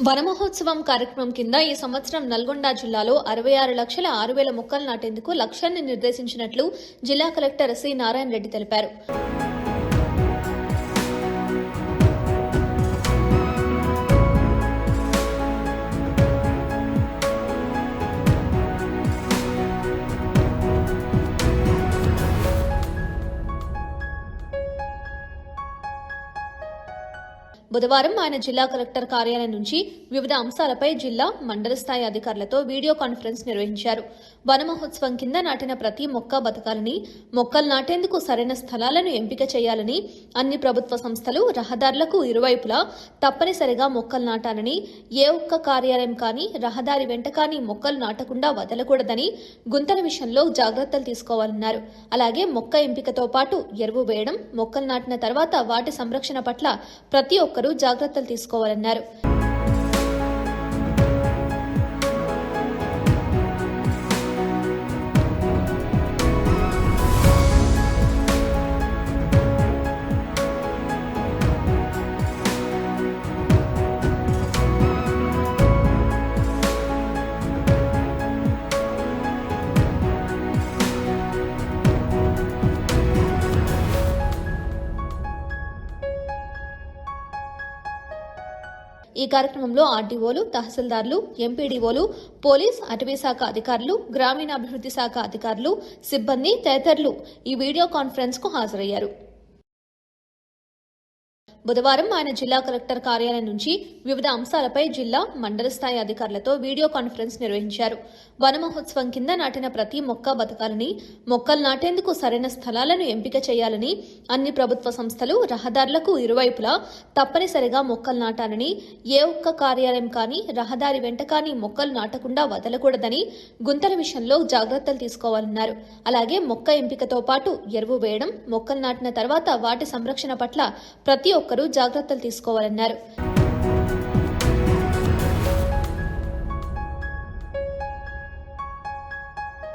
వనమహోత్సవం కార్యక్రమం కింద ఈ సంవత్సరం నల్గొండ జిల్లాలో 66,06,000 మొక్కలు నాటేందుకు లక్ష్యాన్ని నిర్దేశించినట్లు జిల్లా కలెక్టర్ సి నారాయణ రెడ్డి తెలిపారు. బుధవారం ఆయన జిల్లా కలెక్టర్ కార్యాలయం నుంచి వివిధ అంశాలపై జిల్లా మండల స్థాయి అధికారులతో వీడియో కాన్ఫరెన్స్ నిర్వహించారు. వనమహోత్సవం కింద నాటిన ప్రతి మొక్క బతకాలని, మొక్కలు నాటేందుకు సరైన స్థలాలను ఎంపిక చేయాలని, అన్ని ప్రభుత్వ సంస్థలు రహదారులకు ఇరువైపులా తప్పనిసరిగా మొక్కలు నాటాలని, ఏ ఒక్క కార్యాలయం కానీ రహదారి వెంట కానీ మొక్కలు నాటకుండా వదలకూడదని, గుంతల విషయంలో జాగ్రత్తలు తీసుకోవాలన్నారు. అలాగే మొక్క ఎంపికతో పాటు ఎరువు వేయడం, మొక్కలు నాటిన తర్వాత వాటి సంరక్షణ పట్ల ప్రతి ఒక్కరూ జాగ్రత్తలు తీసుకోవాలన్నారు. ఈ కార్యక్రమంలో ఆర్డీఓలు, తహసీల్దార్లు, ఎంపీడీఓలు, పోలీస్, అటవీ శాఖ అధికారులు, గ్రామీణాభివృద్ధి శాఖ అధికారులు, సిబ్బంది తదితరులు ఈ వీడియో కాన్ఫరెన్స్ కు హాజరయ్యారు. బుధవారం ఆయన జిల్లా కలెక్టర్ కార్యాలయం నుంచి వివిధ అంశాలపై జిల్లా మండల స్థాయి అధికారులతో వీడియో కాన్ఫరెన్స్ నిర్వహించారు. వనమహోత్సవం కింద నాటిన ప్రతి మొక్క బతకాలని, మొక్కలు నాటేందుకు సరైన స్థలాలను ఎంపిక చేయాలని, అన్ని ప్రభుత్వ సంస్థలు రహదారులకు ఇరువైపులా తప్పనిసరిగా మొక్కలు నాటాలని, ఏ ఒక్క కార్యాలయం కానీ రహదారి వెంట కానీ మొక్కలు నాటకుండా వదలకూడదని, గుంతల విషయంలో జాగ్రత్తలు తీసుకోవాలన్నారు. అలాగే మొక్క ఎంపికతో పాటు ఎరువు వేయడం, మొక్కలు నాటిన తర్వాత వాటి సంరక్షణ పట్ల ప్రతి ఒక్కరూ జాగ్రత్తలు తీసుకోవాలన్నారు.